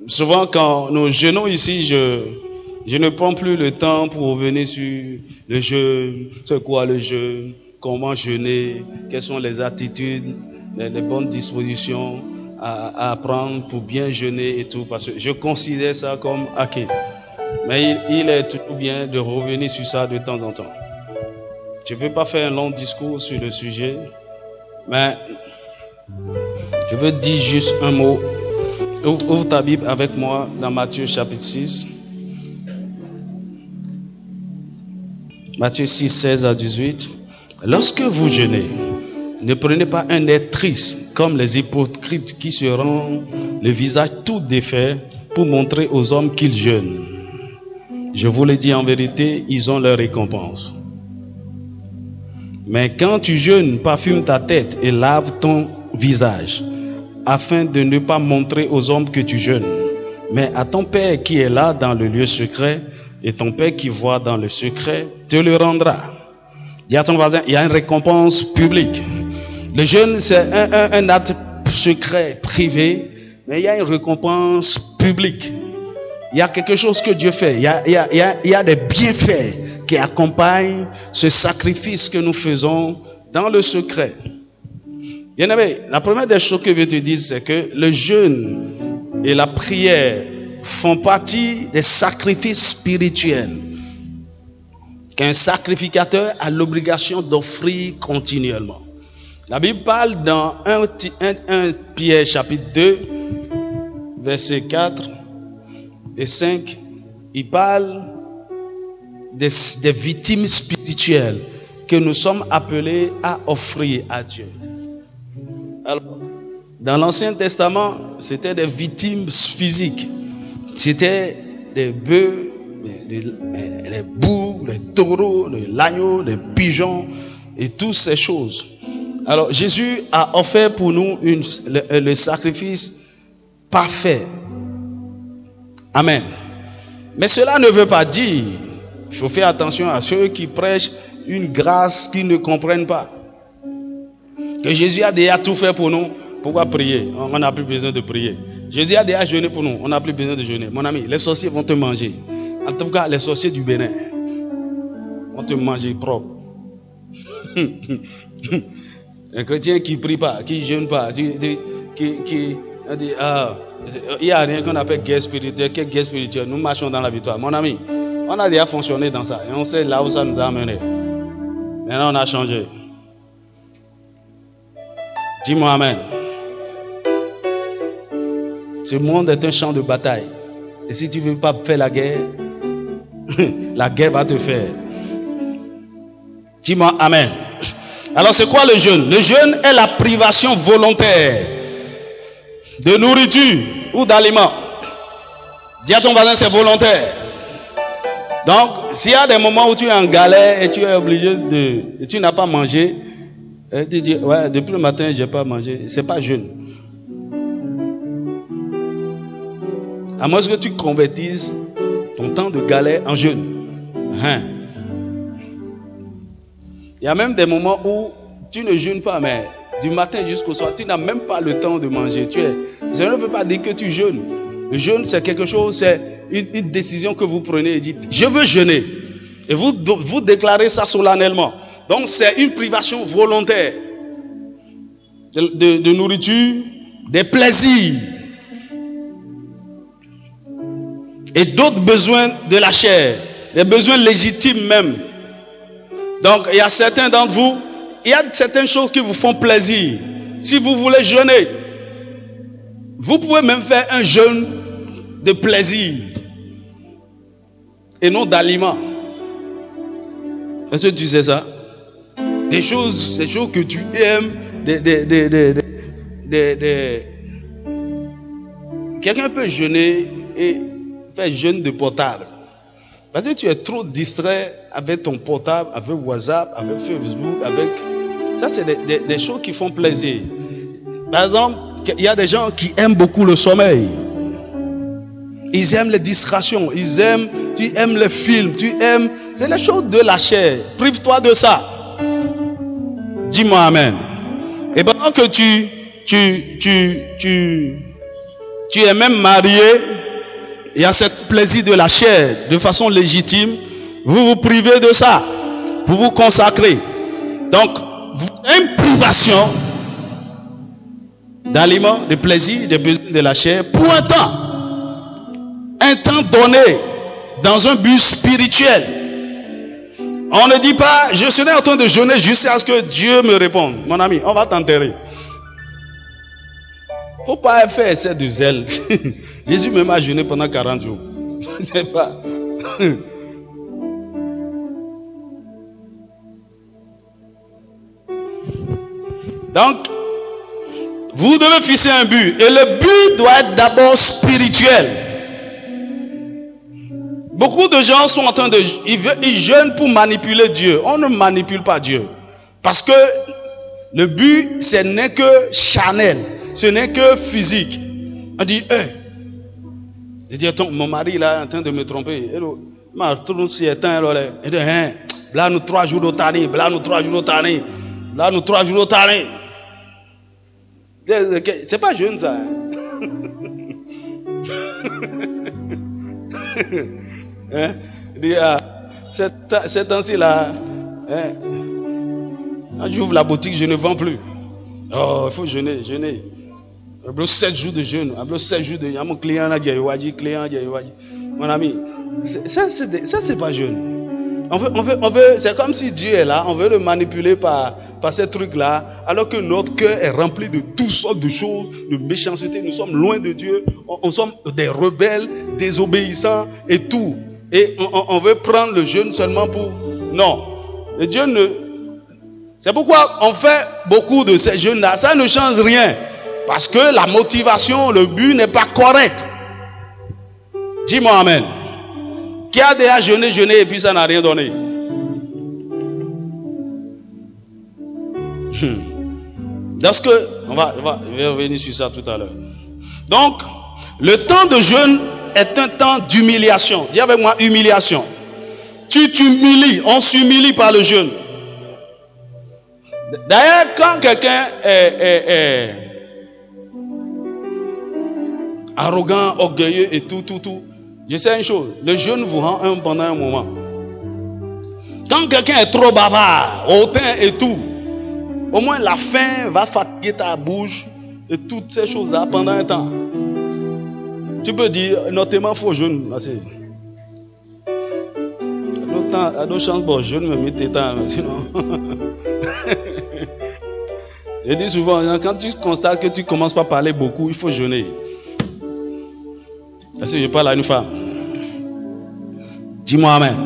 Souvent, quand nous jeûnons ici, je ne prends plus le temps pour revenir sur le jeûne, c'est quoi le jeûne, comment jeûner, quelles sont les attitudes, les bonnes dispositions à prendre pour bien jeûner et tout, parce que je considère ça comme acquis. Mais il est toujours bien de revenir sur ça de temps en temps. Je ne veux pas faire un long discours sur le sujet, mais je veux dire juste un mot. Ouvre ta Bible avec moi dans Matthieu chapitre 6. Matthieu 6, 16 à 18. Lorsque vous jeûnez, ne prenez pas un air triste comme les hypocrites qui se rendent le visage tout défait pour montrer aux hommes qu'ils jeûnent. Je vous le dis en vérité, ils ont leur récompense. Mais quand tu jeûnes, parfume ta tête et lave ton visage, afin de ne pas montrer aux hommes que tu jeûnes, mais à ton Père qui est là dans le lieu secret, et ton Père qui voit dans le secret te le rendra. Dis à ton voisin, il y a une récompense publique. Le jeûne, c'est un acte secret, privé, mais il y a une récompense publique. Il y a quelque chose que Dieu fait. Il y a des bienfaits qui accompagnent ce sacrifice que nous faisons dans le secret. Bien-aimé, la première des choses que je veux te dire, c'est que le jeûne et la prière font partie des sacrifices spirituels qu'un sacrificateur a l'obligation d'offrir continuellement. La Bible parle dans 1 Pierre chapitre 2, versets 4 et 5, il parle des victimes spirituelles que nous sommes appelés à offrir à Dieu. Alors, dans l'Ancien Testament, c'était des victimes physiques. C'était des bœufs, les boucs, les taureaux, l'agneau, les pigeons et toutes ces choses. Alors, Jésus a offert pour nous le sacrifice parfait. Amen. Mais cela ne veut pas dire, il faut faire attention à ceux qui prêchent une grâce qu'ils ne comprennent pas. Que Jésus a déjà tout fait pour nous. Pourquoi prier? On n'a plus besoin de prier. Jésus a déjà jeûné pour nous. On n'a plus besoin de jeûner. Mon ami, les sorciers vont te manger. En tout cas, les sorciers du Bénin vont te manger propre. Un chrétien qui ne prie pas, qui ne jeûne pas, qui dit, il n'y a rien qu'on appelle guerre spirituelle. Quelle guerre spirituelle? Nous marchons dans la victoire. Mon ami, on a déjà fonctionné dans ça. Et on sait là où ça nous a amené. Maintenant, on a changé. Dis-moi amen. Ce monde est un champ de bataille. Et si tu ne veux pas faire la guerre, la guerre va te faire. Dis-moi amen. Alors c'est quoi le jeûne? Le jeûne est la privation volontaire de nourriture ou d'aliments. Dis à ton voisin, c'est volontaire. Donc, s'il y a des moments où tu es en galère et tu es obligé et tu n'as pas mangé, et tu dis, ouais, depuis le matin, je n'ai pas mangé. Ce n'est pas jeûne. À moins que tu convertisses ton temps de galère en jeûne. Il y a même des moments où tu ne jeûnes pas, mais du matin jusqu'au soir, tu n'as même pas le temps de manger. Je ne veux pas dire que tu jeûnes. Le jeûne, c'est quelque chose, c'est une décision que vous prenez et dites, je veux jeûner. Et vous déclarez ça solennellement. Donc, c'est une privation volontaire de nourriture, des plaisirs et d'autres besoins de la chair, des besoins légitimes même. Donc, il y a certains d'entre vous, il y a certaines choses qui vous font plaisir. Si vous voulez jeûner, vous pouvez même faire un jeûne de plaisir et non d'aliments. Est-ce que tu sais ça? Des choses que tu aimes, quelqu'un peut jeûner et faire jeûne de portable. Parce que tu es trop distrait avec ton portable, avec WhatsApp, avec Facebook, ça c'est des choses qui font plaisir. Par exemple, il y a des gens qui aiment beaucoup le sommeil. Ils aiment les distractions, tu aimes les films, c'est les choses de la chair. Prive-toi de ça. Dis-moi amen. Et pendant que tu es même marié, il y a ce plaisir de la chair de façon légitime, vous vous privez de ça pour vous consacrer. Donc, une privation d'aliments, de plaisir, de besoins de la chair pour un temps donné dans un but spirituel. On ne dit pas, je serai en train de jeûner jusqu'à ce que Dieu me réponde. Mon ami, on va t'enterrer. Il ne faut pas faire essai de zèle. Jésus même a jeûné pendant 40 jours. Je ne sais pas. Donc, vous devez fixer un but. Et le but doit être d'abord spirituel. Beaucoup de gens sont en train de... Ils jeûnent pour manipuler Dieu. On ne manipule pas Dieu. Parce que le but, ce n'est que charnel. Ce n'est que physique. On dit, je dis, mon mari là est en train de me tromper. Il dit, là nous 3 jours d'otani, là nous 3 jours d'otani, là nous 3 jours d'otani. C'est pas jeune ça. Il dit, cette temps-ci là, quand j'ouvre la boutique, je ne vends plus. Oh, il faut jeûner. 7 jours de jeûne. 7 jours de... Il y a mon client là, mon ami, ça c'est pas jeûne. On veut, c'est comme si Dieu est là, on veut le manipuler par ces trucs-là, alors que notre cœur est rempli de toutes sortes de choses, de méchanceté. Nous sommes loin de Dieu, on sommes des rebelles, désobéissants et tout. Et on veut prendre le jeûne seulement pour... Non. Et Dieu ne... C'est pourquoi on fait beaucoup de ces jeûnes-là. Ça ne change rien. Parce que la motivation, le but n'est pas correct. Dis-moi amen. Qui a déjà jeûné et puis ça n'a rien donné? Parce que, je vais revenir sur ça tout à l'heure. Donc, le temps de jeûne est un temps d'humiliation. Dis avec moi, humiliation. Tu t'humilies, on s'humilie par le jeûne. D'ailleurs, quand quelqu'un est arrogant, orgueilleux et tout, je sais une chose, le jeûne vous rend un pendant un moment. Quand quelqu'un est trop bavard, hautain et tout, au moins la faim va fatiguer ta bouche et toutes ces choses-là pendant un temps. Tu peux dire, notamment, il faut jeûne. À nos chances, bon, jeûne me met tes temps, sinon. Je dis souvent, quand tu constates que tu ne commences pas à parler beaucoup, il faut jeûner. Est-ce que je parle à une femme? Dis-moi amen.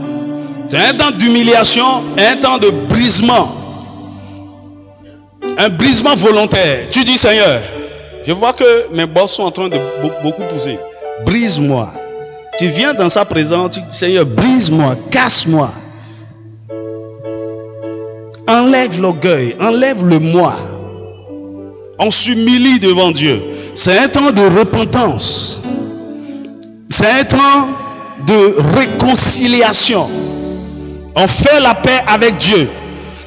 C'est un temps d'humiliation, un temps de brisement. Un brisement volontaire. Tu dis, Seigneur, je vois que mes bosses sont en train de beaucoup pousser. Brise-moi. Tu viens dans sa présence, tu dis, Seigneur, brise-moi, casse-moi. Enlève l'orgueil, enlève le moi. On s'humilie devant Dieu. C'est un temps de repentance. C'est un temps de réconciliation. On fait la paix avec Dieu.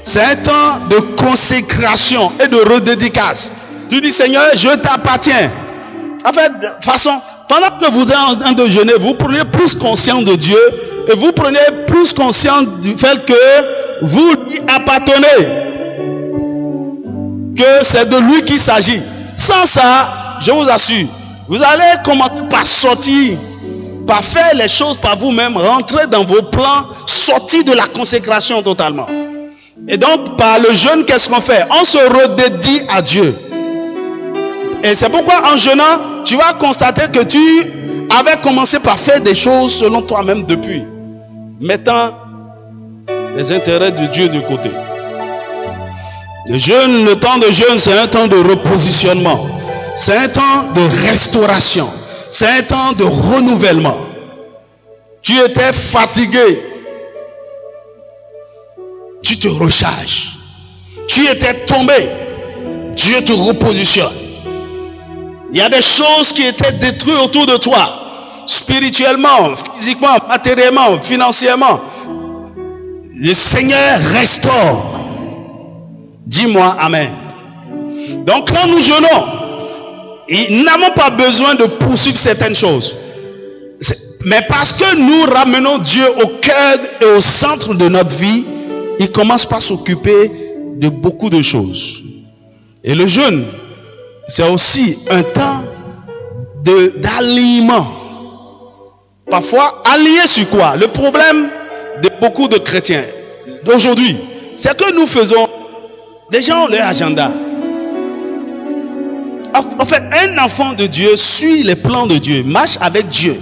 C'est un temps de consécration et de redédicace. Tu dis, Seigneur, je t'appartiens. En fait, de toute façon, pendant que vous êtes en train de jeûner, vous prenez plus conscience de Dieu et vous prenez plus conscience du fait que vous lui appartenez. Que c'est de lui qu'il s'agit. Sans ça, je vous assure, vous allez commencer par sortir, par faire les choses par vous-même, rentrer dans vos plans, sortir de la consécration totalement. Et donc, par le jeûne, qu'est-ce qu'on fait? On se redédie à Dieu. Et c'est pourquoi en jeûnant, tu vas constater que tu avais commencé par faire des choses selon toi-même depuis, mettant les intérêts de Dieu de côté. Le jeûne, le temps de jeûne, c'est un temps de repositionnement. C'est un temps de restauration. C'est un temps de renouvellement. Tu étais fatigué. Tu te recharges. Tu étais tombé. Dieu te repositionne. Il y a des choses qui étaient détruites autour de toi. Spirituellement, physiquement, matériellement, financièrement. Le Seigneur restaure. Dis-moi amen. Donc quand nous jeûnons, nous n'avons pas besoin de poursuivre certaines choses. Mais parce que nous ramenons Dieu au cœur et au centre de notre vie, il commence par s'occuper de beaucoup de choses. Et le jeûne, c'est aussi un temps d'alignement. Parfois, aligné sur quoi? Le problème de beaucoup de chrétiens d'aujourd'hui, c'est que nous faisons, les gens ont leur agenda. En fait, un enfant de Dieu suit les plans de Dieu, marche avec Dieu.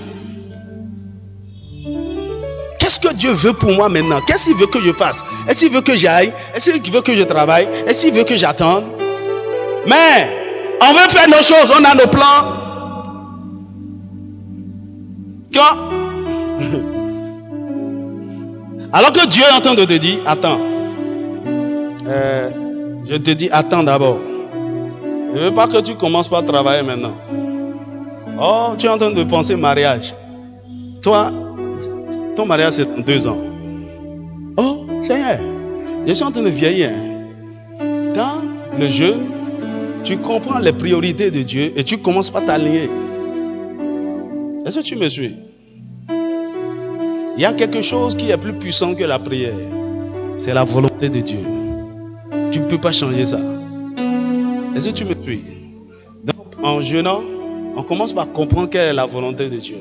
Qu'est-ce que Dieu veut pour moi maintenant? Qu'est-ce qu'il veut que je fasse? Est-ce qu'il veut que j'aille? Est-ce qu'il veut que je travaille? Est-ce qu'il veut que j'attende? Mais on veut faire nos choses, on a nos plans. Alors que Dieu est en train de te dire, attends. Je te dis, attends d'abord. Je ne veux pas que tu commences par travailler maintenant. Oh, tu es en train de penser mariage. Toi, ton mariage c'est dans 2 ans. Oh, Seigneur, je suis en train de vieillir. Dans le jeûne, tu comprends les priorités de Dieu et tu commences par t'aligner. Est-ce que tu me suis? Il y a quelque chose qui est plus puissant que la prière. C'est la volonté de Dieu. Tu ne peux pas changer ça. Est-ce que tu me suis? Donc, en jeûnant, on commence par comprendre quelle est la volonté de Dieu.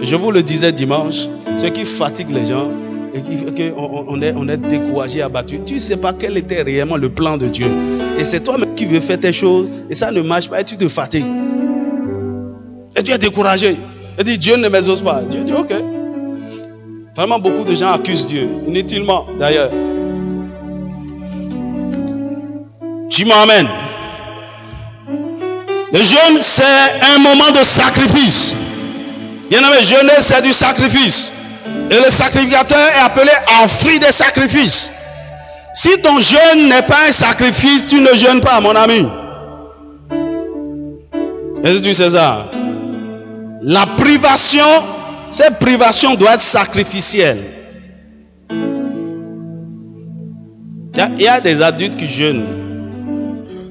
Je vous le disais dimanche, ce qui fatigue les gens, et qu'on est découragé, abattu. Tu ne sais pas quel était réellement le plan de Dieu. Et c'est toi-même qui veux faire tes choses, et ça ne marche pas, et tu te fatigues. Et tu es découragé. Et dis, Dieu ne m'exauce pas. Dieu dit, ok. Vraiment, beaucoup de gens accusent Dieu, inutilement d'ailleurs. Tu m'emmènes. Le jeûne, c'est un moment de sacrifice. Bien aimé, jeûner, c'est du sacrifice. Et le sacrificateur est appelé à offrir des sacrifices. Si ton jeûne n'est pas un sacrifice, tu ne jeûnes pas, mon ami. Est-ce que tu sais ça? La privation, cette privation doit être sacrificielle. Il y a des adultes qui jeûnent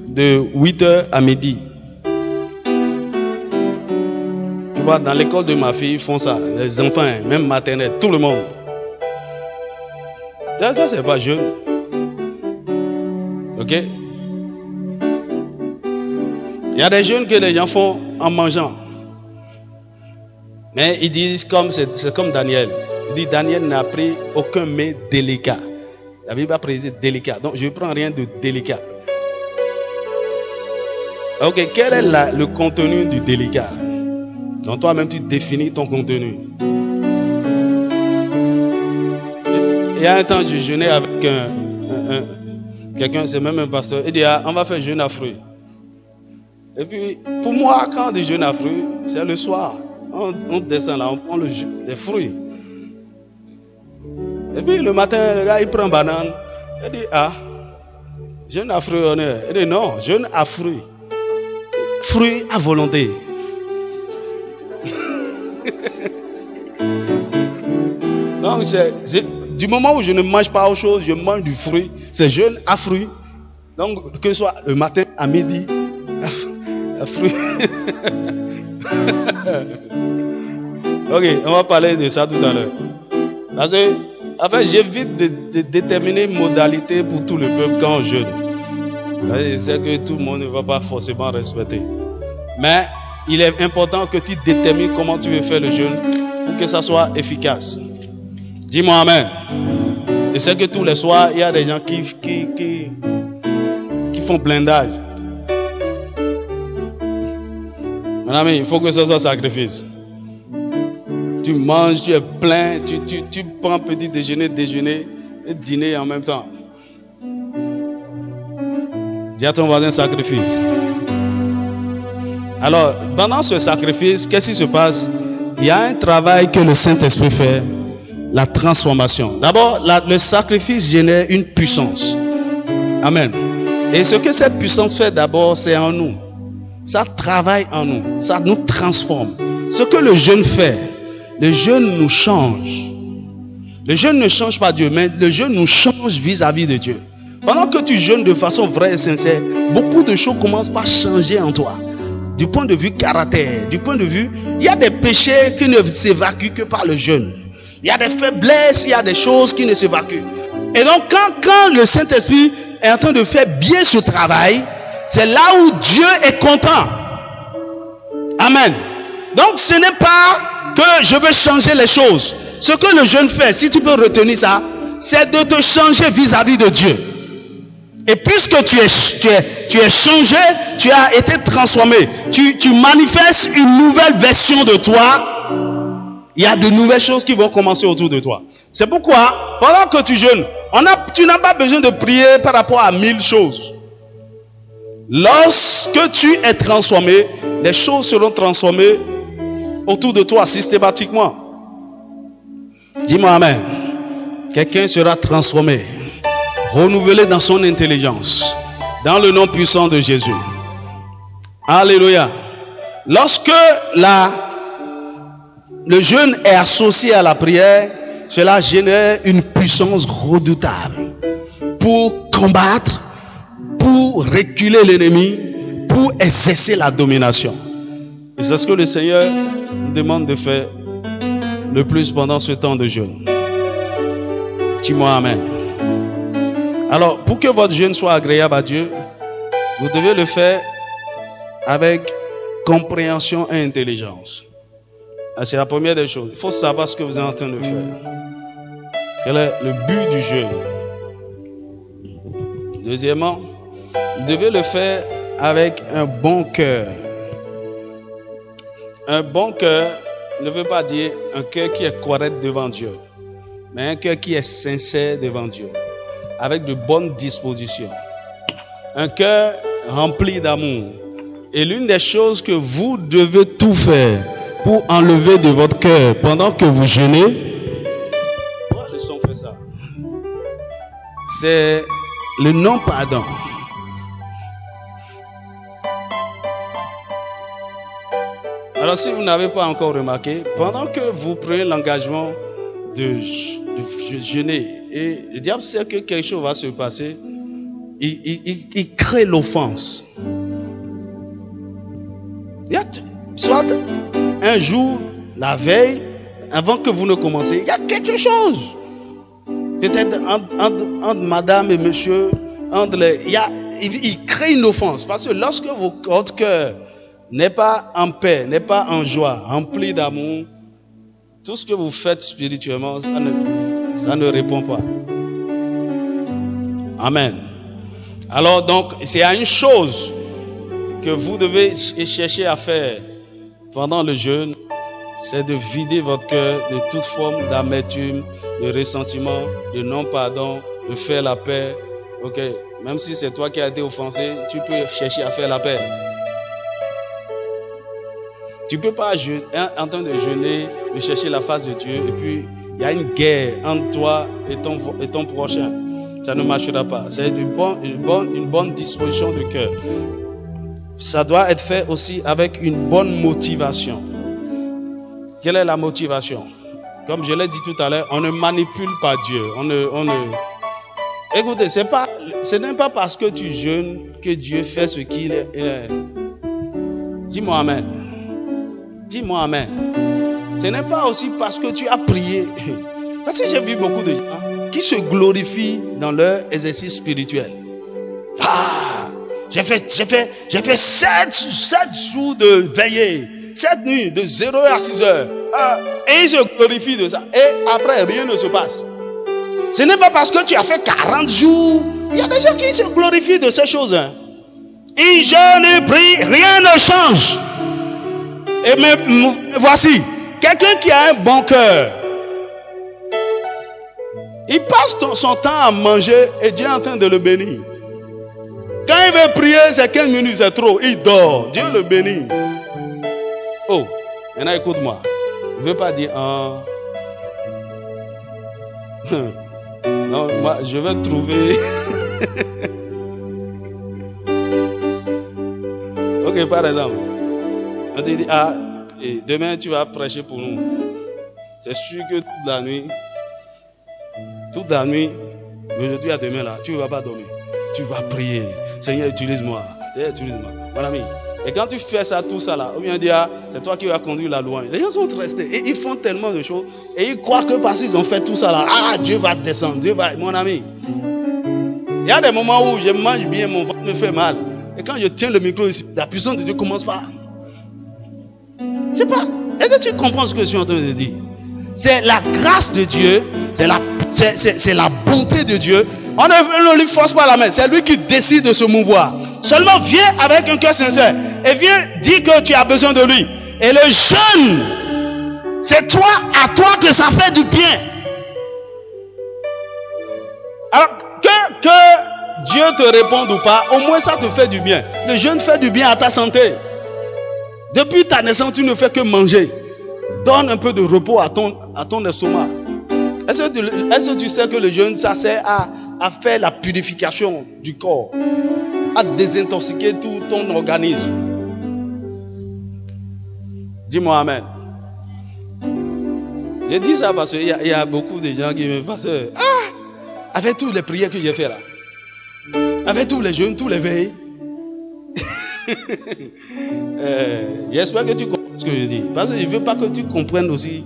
de 8h à midi. Tu vois, dans l'école de ma fille, ils font ça. Les enfants, même maternelle, tout le monde. Ça c'est pas jeûne. Ok? Il y a des jeûnes que les gens font en mangeant. Mais ils disent c'est comme Daniel. Il dit Daniel n'a pris aucun mets délicat. La Bible a précisé délicat. Donc je ne prends rien de délicat. Ok, quel est le contenu du délicat? Donc toi-même tu définis ton contenu. Il y a un temps je jeûnais avec quelqu'un, c'est même un pasteur. Il dit on va faire jeûne à fruits. Et puis pour moi quand on dit jeûne à fruits, c'est le soir. On descend là, on prend les fruits. Et puis le matin, le gars il prend banane. Il dit jeûne à fruits on est. Il dit non, jeûne à fruits. Fruits à volonté. Donc du moment où je ne mange pas autre chose, je mange du fruit. C'est jeûne à fruits. Donc que ce soit le matin, à midi, à fruits. Ok, on va parler de ça tout à l'heure. Parce que, en fait, j'évite de déterminer une modalité pour tout le peuple quand on jeûne. C'est que tout le monde ne va pas forcément respecter. Mais il est important que tu détermines comment tu veux faire le jeûne pour que ça soit efficace. Dis-moi amen. Et c'est que tous les soirs, il y a des gens qui font blindage. Mon ami, il faut que ça soit sacrifice. Tu manges, tu es plein, tu prends petit déjeuner et dîner en même temps. Dis à ton voisin sacrifice. Alors, pendant ce sacrifice, qu'est-ce qui se passe? Il y a un travail que le Saint-Esprit fait, la transformation. D'abord, le sacrifice génère une puissance. Amen. Et ce que cette puissance fait d'abord, c'est en nous. Ça travaille en nous, ça nous transforme. Ce que le jeûne fait, le jeûne nous change. Le jeûne ne change pas Dieu, mais le jeûne nous change vis-à-vis de Dieu. Pendant que tu jeûnes de façon vraie et sincère, beaucoup de choses commencent par changer en toi. du point de vue caractère, du point de vue, il y a des péchés qui ne s'évacuent que par le jeûne. Il y a des faiblesses, il y a des choses qui ne s'évacuent. Et donc, quand le Saint-Esprit est en train de faire bien ce travail, c'est là où Dieu est content. Amen. Donc, ce n'est pas que je veux changer les choses. Ce que le jeûne fait, si tu peux retenir ça, c'est de te changer vis-à-vis de Dieu. Et puisque tu es changé, tu as été transformé, tu manifestes une nouvelle version de toi, il y a de nouvelles choses qui vont commencer autour de toi. C'est pourquoi, pendant que tu jeûnes, tu n'as pas besoin de prier par rapport à 1000 choses. Lorsque tu es transformé, les choses seront transformées autour de toi systématiquement. Dis-moi amen. Quelqu'un sera transformé, renouvelé dans son intelligence, dans le nom puissant de Jésus. Alléluia. Lorsque le jeûne est associé à la prière, cela génère une puissance redoutable pour combattre, pour reculer l'ennemi, pour exercer la domination. Et c'est ce que le Seigneur nous demande de faire le plus pendant ce temps de jeûne. Dis-moi amen. Alors, pour que votre jeûne soit agréable à Dieu, vous devez le faire avec compréhension et intelligence. C'est la première des choses. Il faut savoir ce que vous êtes en train de faire. Quel est le but du jeûne? Deuxièmement, vous devez le faire avec un bon cœur. Un bon cœur ne veut pas dire un cœur qui est correct devant Dieu, mais un cœur qui est sincère devant Dieu, avec de bonnes dispositions. Un cœur rempli d'amour. Et l'une des choses que vous devez tout faire pour enlever de votre cœur pendant que vous jeûnez, pourquoi le son fait ça? C'est le non-pardon. Alors si vous n'avez pas encore remarqué, pendant que vous prenez l'engagement de jeûner, et le diable sait que quelque chose va se passer, il crée l'offense. Il y a soit un jour, la veille, avant que vous ne commencez, il y a quelque chose. Peut-être entre madame et monsieur, il crée une offense. Parce que lorsque votre cœur n'est pas en paix, n'est pas en joie, rempli d'amour, tout ce que vous faites spirituellement, ça ne répond pas. Amen. Alors donc, c'est une chose que vous devez chercher à faire pendant le jeûne, c'est de vider votre cœur de toute forme d'amertume, de ressentiment, de non-pardon, de faire la paix. Ok, même si c'est toi qui as été offensé, tu peux chercher à faire la paix. Tu ne peux pas en train de jeûner, de chercher la face de Dieu, et puis il y a une guerre entre toi et ton prochain. Ça ne marchera pas. C'est une bonne disposition de cœur. Ça doit être fait aussi avec une bonne motivation. Quelle est la motivation? Comme je l'ai dit tout à l'heure, on ne manipule pas Dieu. Écoutez, ce n'est pas parce que tu jeûnes que Dieu fait ce qu'il est. Dis-moi amen. Dis-moi amen. Ce n'est pas aussi parce que tu as prié. Parce que j'ai vu beaucoup de gens qui se glorifient dans leur exercice spirituel. J'ai fait 7 jours de veillée, 7 nuits, de 0h à 6h. Et ils se glorifient de ça. Et après, rien ne se passe. Ce n'est pas parce que tu as fait 40 jours. Il y a des gens qui se glorifient de ces choses. Ils jeûnent et prient, rien ne change. Et même, voici, quelqu'un qui a un bon cœur. Il passe son temps à manger et Dieu est en train de le bénir. Quand il veut prier, c'est 15 minutes, c'est trop. Il dort. Dieu le bénit. Oh, maintenant écoute-moi. Je ne veux pas dire non, moi je vais trouver. Ok, par exemple, on te dit et demain tu vas prêcher pour nous. C'est sûr que toute la nuit, d'aujourd'hui à demain là, tu ne vas pas dormir. Tu vas prier. Seigneur, utilise-moi. Utilise-moi. Mon ami, Et quand tu fais ça, tout ça là, ou bien dire, c'est toi qui vas conduire la louange. Les gens sont restés et ils font tellement de choses et ils croient que parce qu'ils ont fait tout ça là, Dieu va descendre, Dieu va, mon ami. Il y a des moments où je mange bien, mon ventre me fait mal. Et quand je tiens le micro ici, la puissance de Dieu commence par... C'est pas... Est-ce que tu comprends ce que je suis en train de dire? C'est la grâce de Dieu, c'est la bonté de Dieu. On ne lui force pas la main, c'est lui qui décide de se mouvoir. Seulement viens avec un cœur sincère et viens dire que tu as besoin de lui. Et le jeûne, c'est toi, à toi que ça fait du bien. Alors que Dieu te réponde ou pas, au moins ça te fait du bien. Le jeûne fait du bien à ta santé. Depuis ta naissance, tu ne fais que manger. Donne un peu de repos à ton estomac. Est-ce que tu sais que le jeûne, ça sert à faire la purification du corps, à désintoxiquer tout ton organisme? Dis-moi amen. Je dis ça parce qu'il y a beaucoup de gens qui me passent. Avec toutes les prières que j'ai fait là, avec tous les jeûnes, tous les veilles, j'espère que tu comprends ce que je dis. Parce que je ne veux pas que tu comprennes aussi.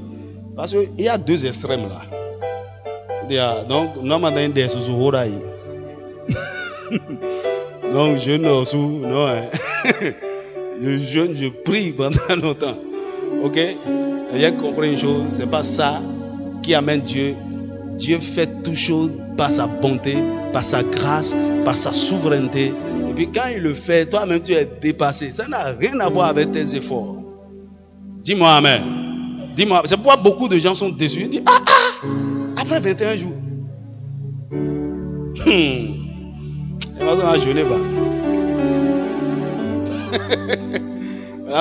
Parce qu'il y a deux extrêmes là. Donc, normalement, des sous-oreilles. Donc, je ne sous, non. Je jeûne, je prie pendant longtemps. Ok? J'ai compris une chose, c'est pas ça qui amène Dieu. Dieu fait toutes choses par sa bonté, par sa grâce, par sa souveraineté. Et puis quand il le fait, toi-même tu es dépassé. Ça n'a rien à voir avec tes efforts. Dis-moi amen. Dis-moi, c'est pourquoi beaucoup de gens sont déçus. Ils disent, après 21 jours. Et maintenant, je n'ai pas.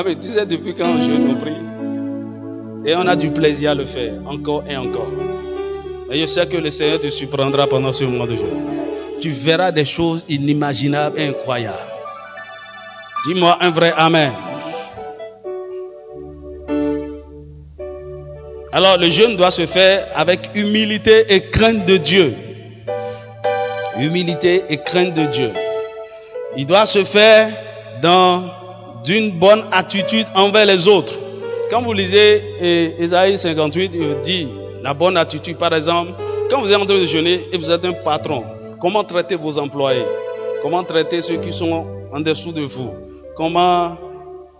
Mais tu sais, depuis quand on prie, et on a du plaisir à le faire, encore et encore. Et je sais que le Seigneur te surprendra pendant ce moment de jeûne. Tu verras des choses inimaginables et incroyables. Dis-moi un vrai amen. Alors le jeûne doit se faire avec humilité et crainte de Dieu. Humilité et crainte de Dieu. Il doit se faire d'une bonne attitude envers les autres. Quand vous lisez Ésaïe 58, il dit la bonne attitude. Par exemple, quand vous êtes en train de jeûner et vous êtes un patron, comment traiter vos employés? Comment traiter ceux qui sont en dessous de vous? Comment...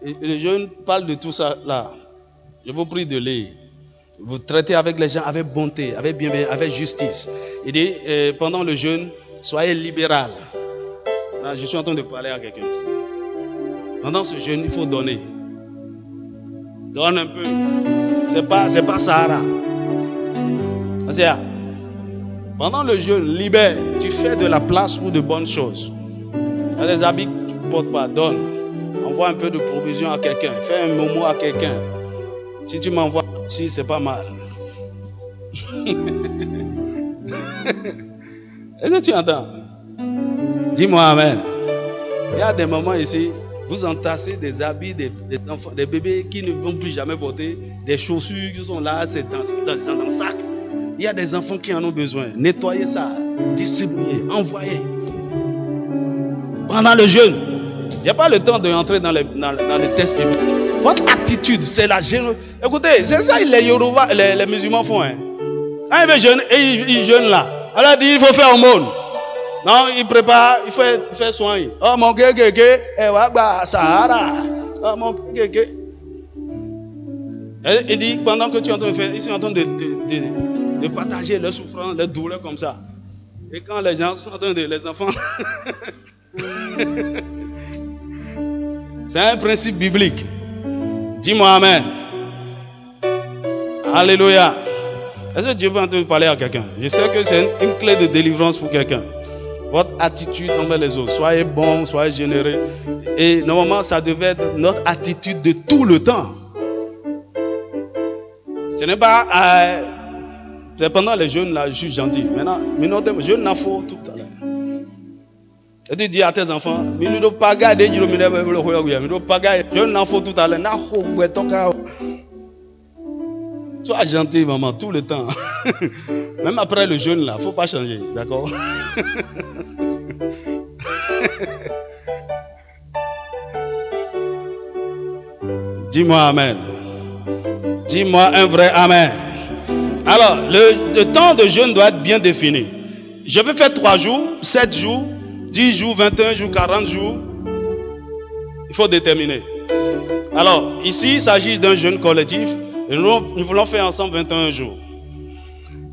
Le jeûne parle de tout ça là. Je vous prie de lire. Vous traitez avec les gens avec bonté, avec bienveillance, avec justice. Il dit, pendant le jeûne, soyez libéral. Là, je suis en train de parler à quelqu'un ici. Pendant ce jeûne, il faut donner. Donne un peu. C'est pas Sahara. C'est-à-dire, pendant le jeûne, libère. Tu fais de la place pour de bonnes choses. Il y a des habits que tu ne portes pas, donne. Envoie un peu de provision à quelqu'un. Fais un momo à quelqu'un. Si tu m'envoies ici, c'est pas mal. Est-ce que tu entends? Dis-moi amen. Il y a des moments ici, vous entassez des habits des enfants, des bébés qui ne vont plus jamais porter, des chaussures qui sont là, c'est dans un sac. Il y a des enfants qui en ont besoin. Nettoyez ça, distribuez, envoyez. Pendant le jeûne, je n'ai pas le temps d'entrer dans les tests bibliques. Votre attitude, c'est la générosité. Écoutez, c'est ça que les Yoruba, les musulmans font. Quand ils veulent jeûner, ils jeûnent là. On leur dit il faut faire aumône. Non, il prépare, il faut faire soin. Oh mon kéké, Sahara. Oh mon kéké. Il dit pendant que tu es en train de faire, ils sont en train de partager leurs souffrances, leurs douleurs comme ça. Et quand les gens sont en train de, les enfants, c'est un principe biblique. Dis-moi amen. Alléluia. Est-ce que Dieu va en train de parler à quelqu'un? Je sais que c'est une clé de délivrance pour quelqu'un. Votre attitude envers les autres. Soyez bon, soyez généreux. Et normalement, ça devait être notre attitude de tout le temps. Ce n'est pas... c'est pendant les jeûnes là, je suis gentil. Maintenant, je n'en faut tout à l'heure. Et tu dis à tes enfants, je ne dois pas garder, je n'en faut tout à l'heure. Sois gentil, maman, tout le temps. Même après le jeûne, là, il ne faut pas changer, d'accord? Dis-moi Amen. Dis-moi un vrai Amen. Alors, le temps de jeûne doit être bien défini. Je vais faire 3 jours, 7 jours, 10 jours, 21 jours, 40 jours. Il faut déterminer. Alors, ici, il s'agit d'un jeûne collectif. Et nous voulons faire ensemble 21 jours.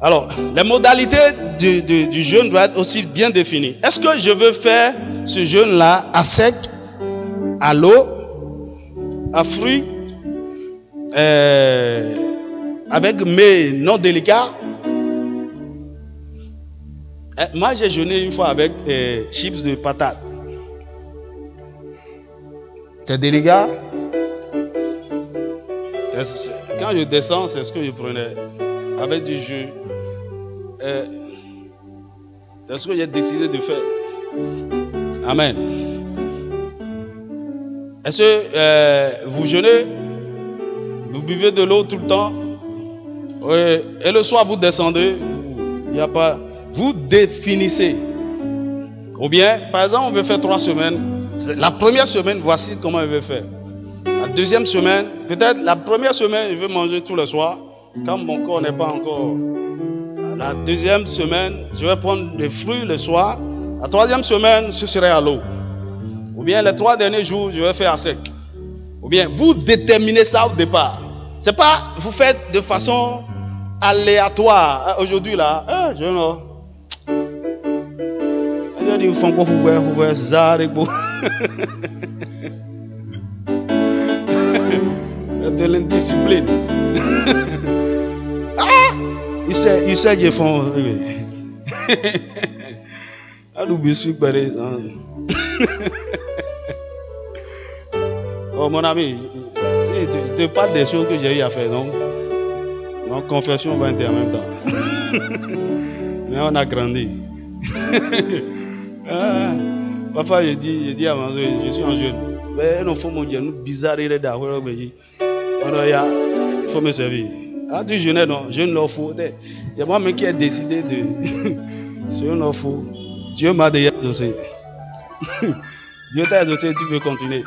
Alors, les modalités du jeûne doivent être aussi bien définies. Est-ce que je veux faire ce jeûne-là à sec, à l'eau, à fruits, avec mets non délicats? Moi, j'ai jeûné une fois avec chips de patates. C'est délicat. Quand je descends, c'est ce que je prenais avec du jus. C'est ce que j'ai décidé de faire. Amen. Est-ce que vous jeûnez? Vous buvez de l'eau tout le temps? Oui. Et le soir, vous descendez? Il n'y a pas. Vous définissez. Ou bien, par exemple, on veut faire 3 semaines. La première semaine, voici comment on veut faire. La deuxième semaine, peut-être la première semaine, je vais manger tous les soirs. Quand mon corps n'est pas encore. La deuxième semaine, je vais prendre des fruits le soir. La troisième semaine, ce serait à l'eau. Ou bien les 3 derniers jours, je vais faire à sec. Ou bien, vous déterminez ça au départ. C'est pas, vous faites de façon aléatoire. Aujourd'hui là, je know. Vous faites quoi vous pouvez zarebo. De l'indiscipline. You said you font. I do be sweet, but oh mon ami, je te parle des choses que j'ai eu à faire, non? Donc confession va être en même temps. Mais on a grandi. Parfois je dis à mon Dieu, je suis en jeûne. Mais non, faut mon Dieu, nous bizarre il faut me servir. Ah, tu jeûnes, non? Je ne l'en fous. Il y a moi-même qui ai décidé de. Je ne l'en fous. Dieu m'a déjà exaucé. Dieu t'a exaucé, tu veux continuer.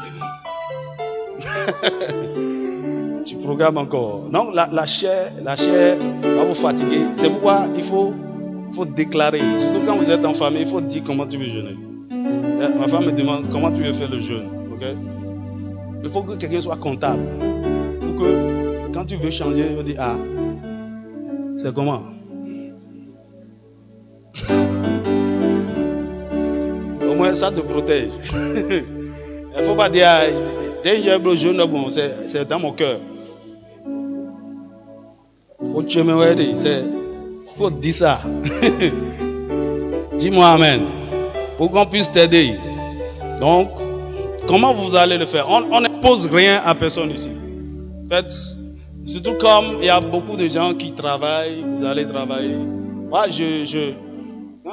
Tu programmes encore. Non, la chair va vous fatiguer. C'est pourquoi il faut déclarer. Surtout quand vous êtes en famille, il faut dire comment tu veux jeûner. Ma femme me demande comment tu veux faire le jeûne. Okay? Il faut que quelqu'un soit comptable. Pour que quand tu veux changer, il dit ah, c'est comment? Au moins ça te protège. Il ne faut pas dire dès que j'ai le jeûne, bon, c'est dans mon cœur. Il faut dire ça. Dis-moi Amen. Pour qu'on puisse t'aider. Donc, comment vous allez le faire? On n'impose rien à personne ici. En fait, surtout comme il y a beaucoup de gens qui travaillent, vous allez travailler. Moi, quand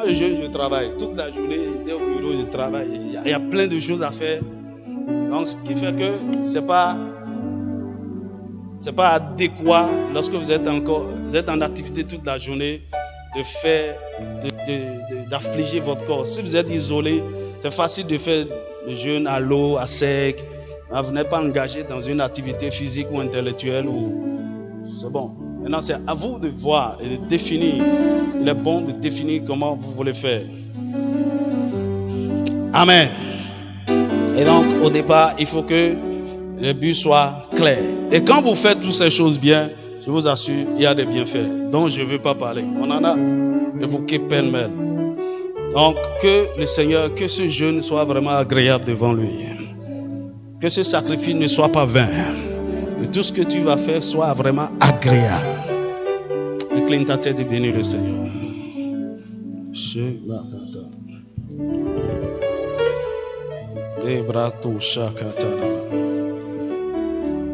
je travaille toute la journée, au bureau, je travaille. Il y a plein de choses à faire. Donc, ce qui fait que c'est pas adéquat lorsque vous êtes en activité toute la journée de faire, d'affliger votre corps. Si vous êtes isolé, c'est facile de faire le jeûne à l'eau, à sec. Vous n'êtes pas engagé dans une activité physique ou intellectuelle. C'est bon. Maintenant, c'est à vous de voir et de définir. Il est bon de définir comment vous voulez faire. Amen. Et donc, au départ, il faut que le but soit clair. Et quand vous faites toutes ces choses bien, je vous assure, il y a des bienfaits dont je ne veux pas parler. On en a évoqué pêle-mêle. Donc, que le Seigneur, que ce jeûne soit vraiment agréable devant lui. Que ce sacrifice ne soit pas vain. Que tout ce que tu vas faire soit vraiment agréable. Incline ta tête et bénis le Seigneur.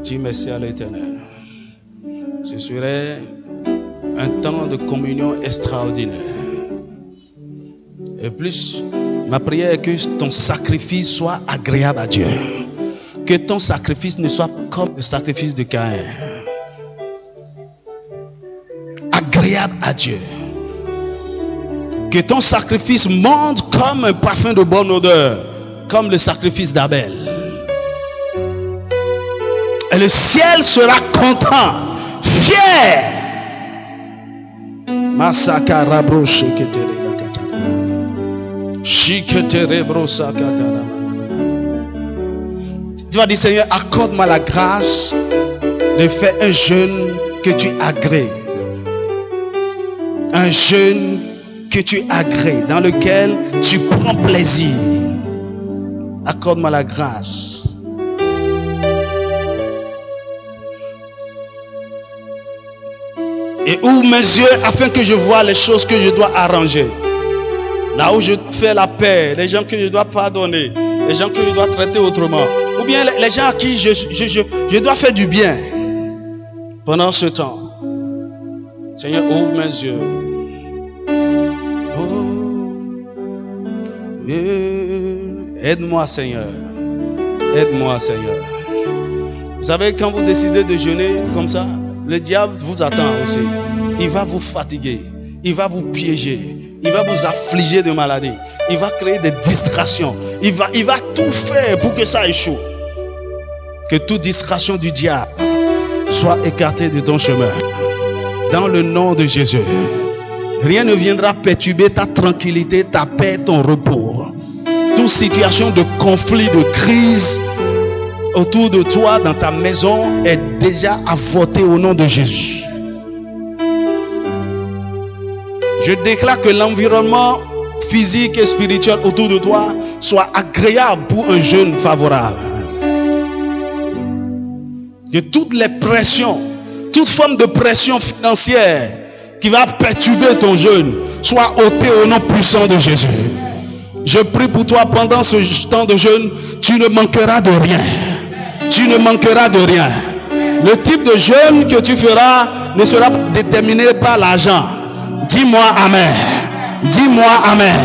Dis merci à l'Éternel. Ce serait un temps de communion extraordinaire. Et plus, ma prière est que ton sacrifice soit agréable à Dieu. Que ton sacrifice ne soit comme le sacrifice de Caïn. Agréable à Dieu. Que ton sacrifice monte comme un parfum de bonne odeur, comme le sacrifice d'Abel. Et le ciel sera content, fier. Masaka bro sheketere katana. Shiketere bro sakatana. Tu vas dire, Seigneur, accorde-moi la grâce de faire un jeûne que tu agrées. Un jeûne que tu agrées, dans lequel tu prends plaisir. Accorde-moi la grâce. Et ouvre mes yeux afin que je voie les choses que je dois arranger. Là où je fais la paix, les gens que je dois pardonner, les gens que je dois traiter autrement. Ou bien les gens à qui je dois faire du bien. Pendant ce temps, Seigneur, ouvre mes yeux. Oh, aide-moi, Seigneur. Aide-moi, Seigneur. Vous savez, quand vous décidez de jeûner comme ça, le diable vous attend aussi. Il va vous fatiguer. Il va vous piéger. Il va vous affliger de maladies. Il va créer des distractions. Il va tout faire pour que ça échoue. Que toute distraction du diable soit écartée de ton chemin. Dans le nom de Jésus. Rien ne viendra perturber ta tranquillité, ta paix, ton repos. Toute situation de conflit, de crise autour de toi, dans ta maison, est déjà avortée au nom de Jésus. Je déclare que l'environnement physique et spirituel autour de toi soit agréable pour un jeûne favorable. Que toutes les pressions, toute forme de pression financière qui va perturber ton jeûne soit ôtée au nom puissant de Jésus. Je prie pour toi pendant ce temps de jeûne, tu ne manqueras de rien. Tu ne manqueras de rien. Le type de jeûne que tu feras ne sera pas déterminé par l'argent. Dis-moi Amen. Dis-moi Amen.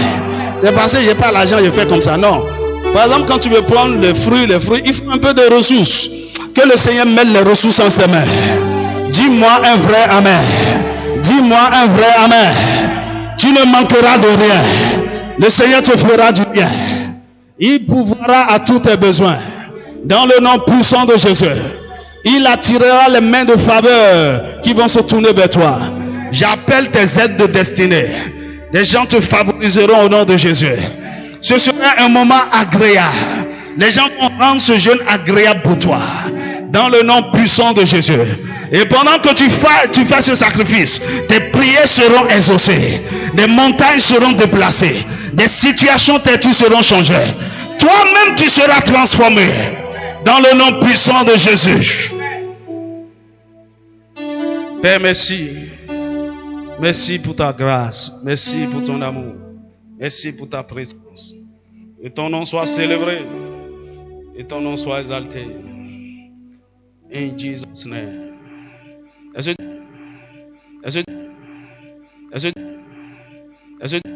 C'est parce que je n'ai pas l'argent, je fais comme ça. Non. Par exemple, quand tu veux prendre les fruits, il faut un peu de ressources. Que le Seigneur mette les ressources en ses mains. Dis-moi un vrai Amen. Dis-moi un vrai Amen. Tu ne manqueras de rien. Le Seigneur te fera du bien. Il pourvoira à tous tes besoins. Dans le nom puissant de Jésus. Il attirera les mains de faveur qui vont se tourner vers toi. J'appelle tes aides de destinée. Les gens te favoriseront au nom de Jésus. Ce sera un moment agréable. Les gens vont rendre ce jeûne agréable pour toi. Dans le nom puissant de Jésus. Et pendant que tu fais ce sacrifice, tes prières seront exaucées. Des montagnes seront déplacées. Des situations têtues seront changées. Toi-même tu seras transformé. Dans le nom puissant de Jésus. Père, merci. Merci pour ta grâce. Merci pour ton amour. Merci pour ta présence. Et ton nom soit célébré. Et ton nom soit exalté. In Jesus' name. Est-ce que